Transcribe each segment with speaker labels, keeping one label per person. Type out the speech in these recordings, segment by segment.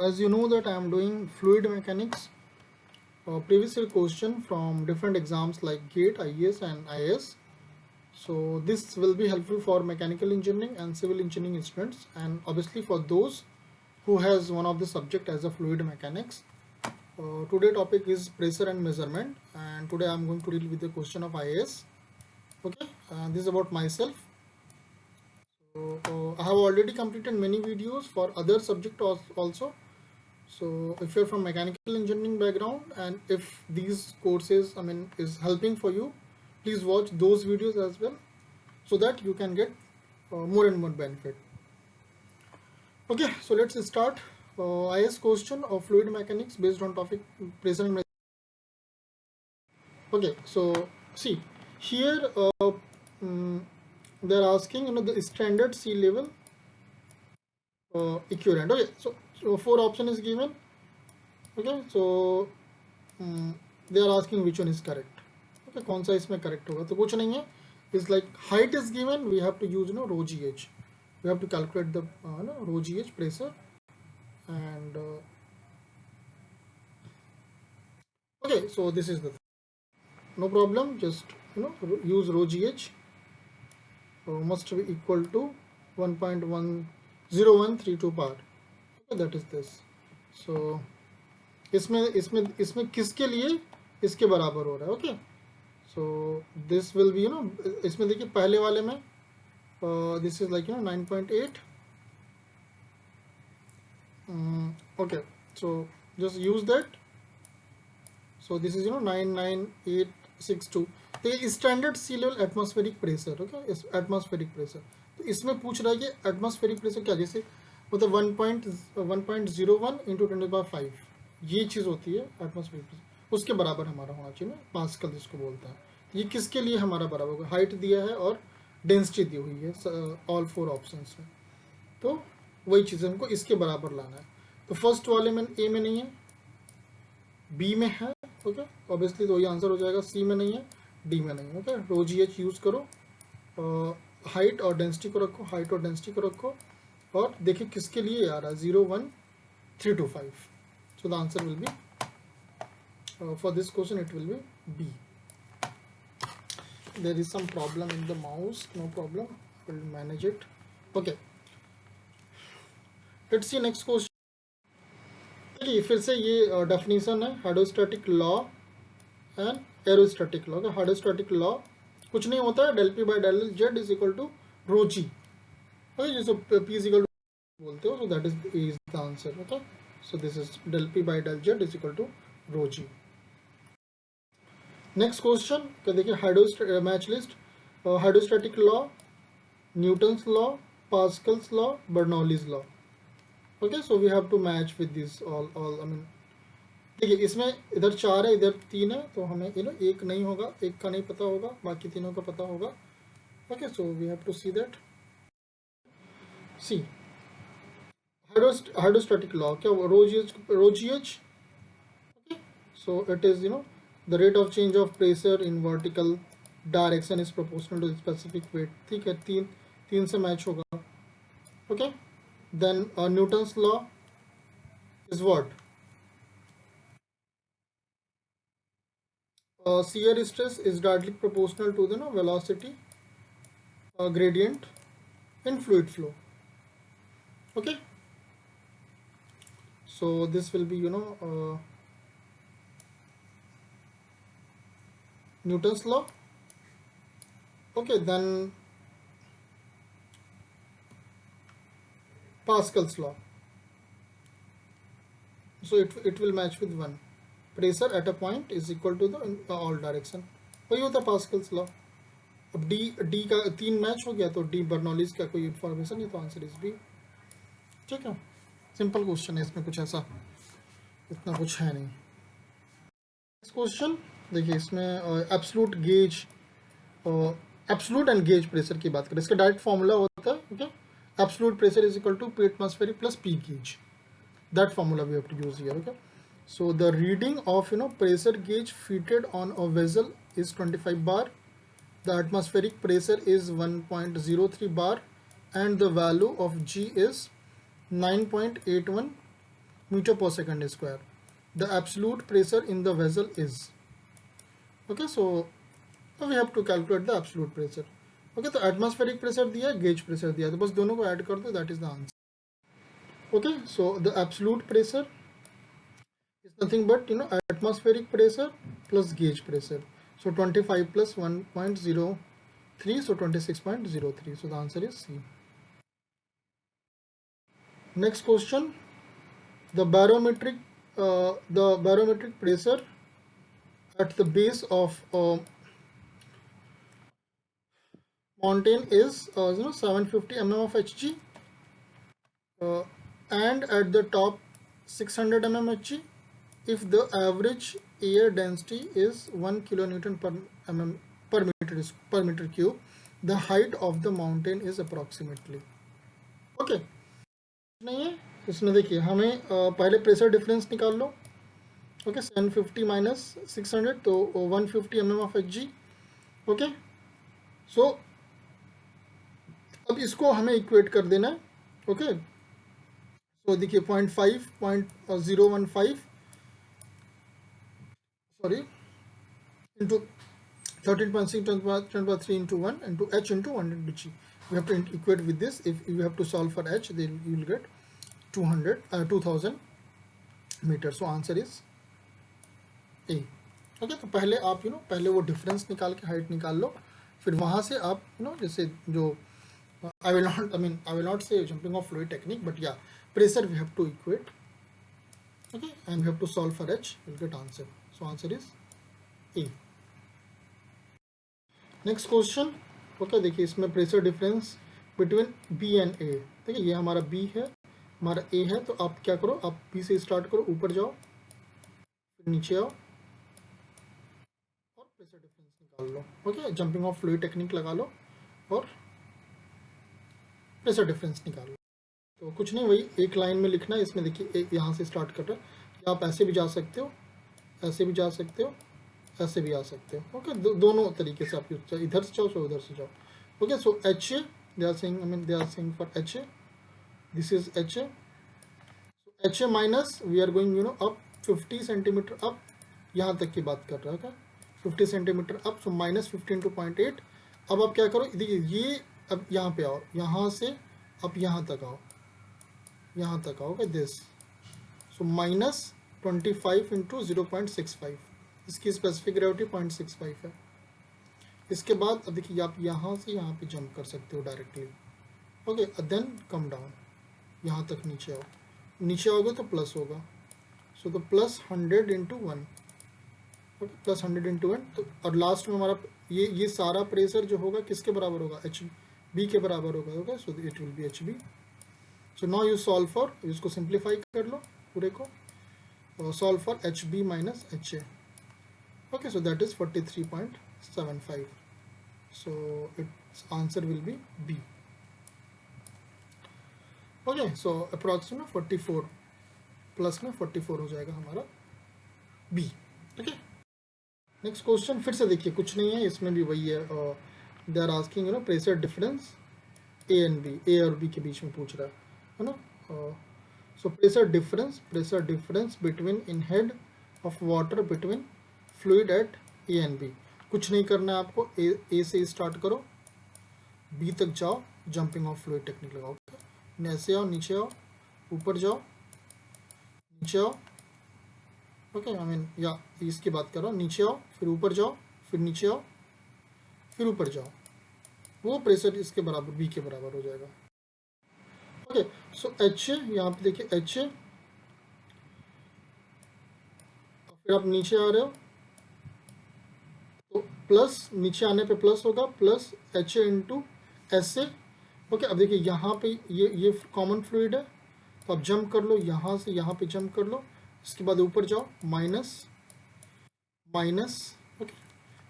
Speaker 1: As you know that I am doing fluid mechanics, previous year question from different exams like GATE, IES and IS. So this will be helpful for mechanical engineering and civil engineering students, and obviously for those who has one of the subject as a fluid mechanics. Today topic is pressure and measurement, and today I am going to deal with the question of IAS. Okay, this is about myself. So I have already completed many videos for other subject also. So if you're from mechanical engineering background and if these courses is helping for you, please watch those videos as well so that you can get more and more benefit. Okay, so let's start. IS question of fluid mechanics based on topic pressure and measurement. Okay, so see here they're asking the standard sea level equivalent. Okay, so 4 option is given. Okay, so they are asking which one is correct. Okay, कौन सा इसमें correct होगा? तो कुछ नहीं है. It's like height is given. We have to use rho gh. We have to calculate the rho gh pressure, and okay. So this is the thing. No problem. Just use rho gh. Must be equal to 1.10132 bar. Okay, that is this. So इसमें किसके लिए इसके बराबर हो रहा है. Okay, so this will be इसमें देखिए पहले वाले में this is like 9.8. Okay, so just use that. So this is 99862. तो ये standard sea level atmospheric pressure. Okay, atmospheric pressure. तो इसमें पूछ रहा है कि एटमॉस्फेरिक प्रेशर क्या, जैसे मतलब 1.01 इंटू 10⁵ ये चीज़ होती है एटमॉस्फेरिक प्रेशर, उसके बराबर हमारा होना चाहिए ना. पास्कल जिसको बोलता है. ये किसके लिए हमारा बराबर होगा? हाइट दिया है और डेंसिटी दी हुई है ऑल 4 ऑप्शंस में. तो वही चीज़ हमको इसके बराबर लाना है. तो फर्स्ट वाले में ए में नहीं है, बी में है. ओके, ऑब्वियसली तो ये आंसर हो जाएगा. सी में नहीं है, डी में नहीं है. ओके, रो जी एच यूज़ करो, हाइट और डेंसिटी को रखो, हाइट और डेंसिटी को रखो, और देखिए किसके लिए आ रहा है 01325. So the answer will be for this question it will be B. There is some problem in the mouse. No problem, we'll manage it. Okay, let's see next question. देखिए फिर से ये डेफिनेशन है hydrostatic law and aerostatic law. Hydrostatic law कुछ नहीं होता है, del P by del Z is equal to rho G. Okay, जिसको पी इज इक्वल टू बोलते हो, so that is the answer. Okay, so this is del p by del z is equal to rho g. Next question क्या देखिए match list. Hydrostatic law, Newton's law, Pascal's law, Bernoulli's law. Okay, so we have to match with this all देखिए इसमें इधर 4 है, इधर 3 है, तो हमें एक नहीं होगा, एक का नहीं पता होगा, बाकी तीनों का पता होगा. Okay, so we have to see that. See hydrostatic law क्या rho gh. Okay, so it is the rate of change of pressure in vertical direction is proportional to the specific weight. ठीक है, तीन से match होगा. Okay, then Newton's law is what? Shear stress is directly proportional to the velocity gradient in fluid flow. Okay, so this will be Newton's law. Okay, then Pascal's law. So it will match with 1. Pressure at a point is equal to the all direction. वही होता है Pascal's law. अब D का 3 match हो गया, तो D Bernoulli's का कोई इन्फॉर्मेशन नहीं, तो आंसर इज बी. ठीक है, सिंपल क्वेश्चन है, इसमें कुछ ऐसा इतना कुछ है नहीं. नेक्स्ट क्वेश्चन देखिए, इसमें absolute gauge, absolute and gauge pressure की बात करें. इसका डायरेक्ट फॉर्मूला होता है. Okay, absolute pressure is equal to P atmospheric plus P gauge. That formula we have to use here. Okay, so the reading of pressure gauge fitted on a vessel is 25 bar. The atmospheric pressure is 1.03 bar and the value of G is 9.81 meter per second square. The absolute pressure in the vessel is. Okay, so we have to calculate the absolute pressure. Okay, तो atmospheric pressure दिया, gauge pressure दिया, तो बस दोनों को add कर दो, that is the answer. Okay, so the absolute pressure is nothing but atmospheric pressure plus gauge pressure. So 25 plus 1.03, so 26.03. So the answer is C. Next question: the barometric pressure at the base of mountain is 750 mm of Hg, and at the top 600 mm Hg if the average air density is 1 kilonewton per meter cube. The height of the mountain is approximately. Okay, नहीं है इसमें, देखिए हमें पहले pressure difference निकाल लो. Okay, 750 minus 600 तो 150 mm of Hg. Okay, सो अब इसको हमें इक्वेट कर देना है. ओके, सो देखिए 0.015 sorry into 13.6 10 by 3 into 1 into H into 1 into G. We have to equate with this. If you have to solve for H, then you will get 2000 meters. So answer is A. Okay, तो पहले आप पहले वो difference निकाल के height निकाल लो, फिर वहाँ से आप जैसे जो I will not say jumping off fluid technique, but yeah, pressure we have to equate. Okay, and we have to solve for H, we'll get answer. So answer is A. Next question. Okay, देखिए इसमें pressure difference between B and A. देखिए ये हमारा B है, हमारा ए है, तो आप क्या करो, आप बी से स्टार्ट करो, ऊपर जाओ, फिर नीचे आओ और प्रेशर डिफरेंस निकाल लो. Okay, jumping of fluid technique लगा लो और प्रेशर डिफरेंस निकाल लो. तो कुछ नहीं, वही एक लाइन में लिखना है. इसमें देखिए यहाँ से स्टार्ट कर रहा है, या आप ऐसे भी जा सकते हो, ऐसे भी जा सकते हो, ऐसे भी आ सकते हो. ओके, दोनों तरीके से आप यूज, इधर से जाओ सो उधर से जाओ. Okay, so H A they are saying for H A, this is H A. H A minus we are going up 50 centimetre up, यहाँ तक की बात कर रहा है. 50 centimetre up, so minus 15 to 0.8. अब आप क्या करो, देखिए ये अब यहाँ पे आओ, यहाँ से अब यहाँ तक आओ, यहाँ तक आओ. दिस, सो माइनस 25 इंटू 0.65, इसकी स्पेसिफिक ग्रेविटी 0.65 है. इसके बाद अब देखिए आप यहाँ से यहाँ पे जंप कर सकते हो directly. Okay, then come down, यहाँ तक नीचे आओ, नीचे आओगे तो प्लस होगा. सो तो plus 100 into 1. Okay, plus 100 into 1. तो और लास्ट में हमारा ये सारा प्रेशर जो होगा किसके बराबर होगा, एच बी के बराबर होगा. Okay, so it will be H B. So now you solve for, इसको सिंप्लीफाई कर लो पूरे को, solve for H B minus H A. Okay, so that is 43.75. So its answer will be B. Okay, so approximately 44 plus में 44 हो जाएगा हमारा B. Okay, next question फिर से देखिए, कुछ नहीं है इसमें भी वही है. They are asking pressure difference A and B, A और बी के बीच में पूछ रहा है ना. So pressure difference between in head of water between fluid at A and B. कुछ नहीं करना है आपको, ए से स्टार्ट करो, बी तक जाओ, जंपिंग ऑफ फ्लूइड टेक्निक लगाओ. ऐसे आओ, नीचे आओ, ऊपर जाओ, नीचे आओ. ओके, या इसकी बात कर रहा हूँ, नीचे आओ, फिर ऊपर जाओ, फिर नीचे आओ, फिर ऊपर जाओ. वो प्रेशर इसके बराबर, बी के बराबर हो जाएगा. ओके, सो एच ए, यहाँ पे देखिए एच ए, फिर आप नीचे आ रहे हो तो प्लस, नीचे आने पे प्लस होगा, plus H A into S A. Okay, अब देखिए यहाँ पे ये कॉमन फ्लूइड है, तो आप जंप कर लो, यहाँ से यहाँ पे जंप कर लो. इसके बाद ऊपर जाओ, माइनस माइनस. ओके,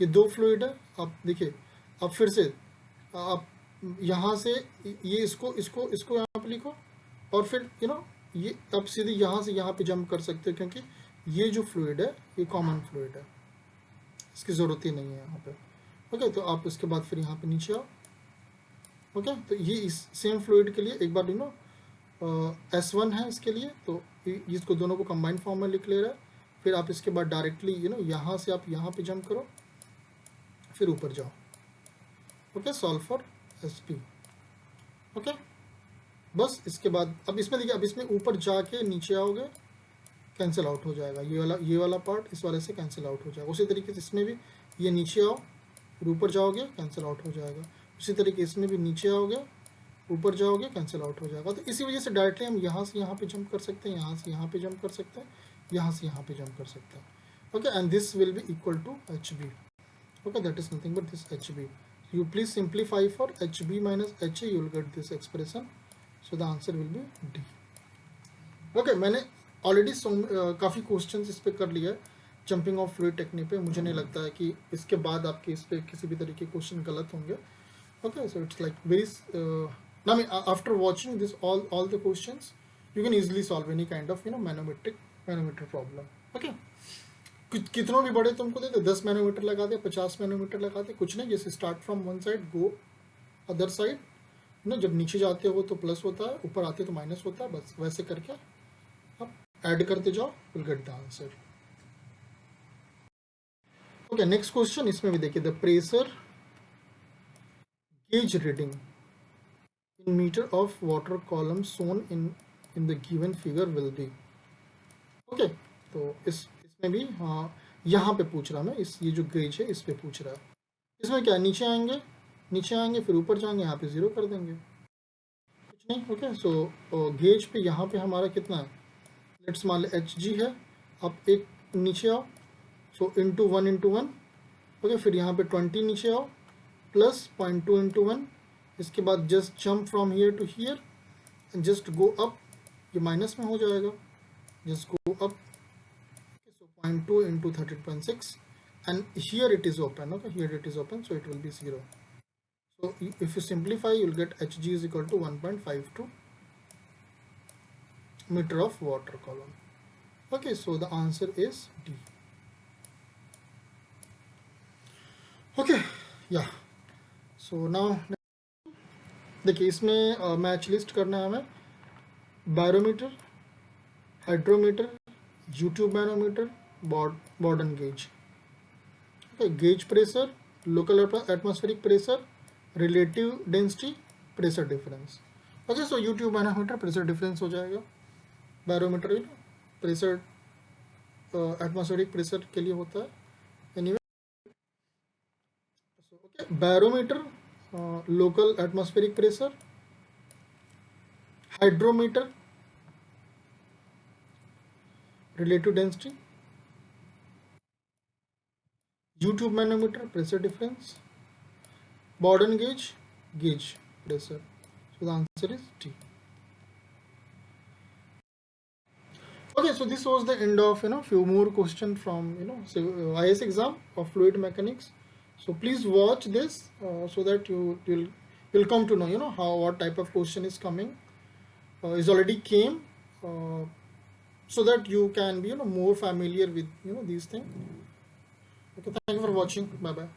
Speaker 1: ये दो फ्लूइड है. आप देखिए, अब फिर से आप यहाँ से ये इसको यहाँ पे लिखो, और फिर ये अब सीधे यहाँ से यहाँ पे जंप कर सकते हो, क्योंकि ये जो फ्लूइड है ये कॉमन फ्लूइड है, इसकी ज़रूरत ही नहीं है यहाँ पे. ओके, तो आप इसके बाद फिर यहाँ पे नीचे आओ. ओके, तो ये इस सेम फ्लूइड के लिए एक बार S1 है इसके लिए, तो इसको दोनों को कंबाइंड फॉर्म में लिख ले रहा है। फिर आप इसके बाद डायरेक्टली यहाँ से आप यहाँ पे जंप करो, फिर ऊपर जाओ। Okay, solve for SP। Okay, बस इसके बाद अब इसमें देखिए, अब इसमें ऊपर जाके नीचे आओगे, कैंसिल आउट हो जाएगा, ये वाला पार्ट इस वाले से कैंसिल आउट हो जाएगा। उसी तरीके से इसमें भी ये नीचे आओ, फिर ऊपर जाओगे, कैंसिल आउट हो जाएगा। उसी तरीके इसमें भी नीचे आओगे, ऊपर जाओगे, कैंसिल आउट हो जाएगा। तो इसी वजह से डायरेक्टली हम यहाँ से यहाँ पे जंप कर सकते हैं, यहाँ से यहाँ पे जंप कर सकते हैं, यहाँ से यहाँ पे जंप कर सकते हैं। Okay, and this will be equal to HB। okay, that is nothing but this HB. You please simplify for HB minus HA, you will get this expression. So the answer will be D. Okay, मैंने already काफ़ी questions इस पे कर लिया है jumping of fluid technique पे। मुझे नहीं लगता है कि इसके बाद आपके इस पे किसी भी तरीके के क्वेश्चन गलत होंगे। Okay, so it's like very I mean, after watching this all the questions, you can easily solve any kind of manometer problem. Okay, कितनों भी बड़े तुमको देते, 10 मैनोमीटर लगा दे, 50 मैनोमीटर लगा दे, कुछ नहीं, जैसे start from one side go other side ना, जब नीचे जाते हो तो प्लस होता है, ऊपर आते तो माइनस होता है, बस वैसे करके आप ऐड करते जाओ, will get the answer. Okay, next question, इसमें भी देखिए, the pressure gauge reading in metre of water column shown in the given figure will be. Okay, तो इसमें भी हाँ, यहाँ पे पूछ रहा मैं, ये जो गेज है इस पे पूछ रहा है। इसमें क्या, नीचे आएंगे फिर ऊपर जाएंगे, यहाँ पे 0 कर देंगे, कुछ नहीं। ओके, सो गेज पे यहाँ पे हमारा कितना है, लेट्स मान ले HG है। आप एक नीचे आओ, सो इंटू 1 ओके, फिर यहाँ पे 20 नीचे आओ, प्लस 0.2 इंटू 1, इसके बाद just jump from here to here and just go up, ये माइनस में हो जाएगा, just go up. 0.2 into 13.6 and here it is open. Okay, here it is open, so it will be 0. So if you simplify, you will get HG is equal to 1.52 meter of water column. Okay, so the answer is D. Okay, yeah, so now देखिए, इसमें match list करना है हमें, barometer, hydrometer, U tube manometer, Borden gauge. Okay, gauge pressure, local atmospheric pressure, relative density, pressure difference. Okay, so YouTube manometer pressure difference हो जाएगा, barometer pressure atmospheric pressure के लिए होता है। Anyway, so okay, barometer local atmospheric pressure, hydrometer relative density, YouTube manometer pressure difference, Borden gauge pressure. So the answer is D. Okay, so this was the end of few more questions from IS exam of fluid mechanics. So please watch this so that you'll come to know what type of question is coming, is already came, so that you can be more familiar with these things. Okay, thank you for watching. Bye bye.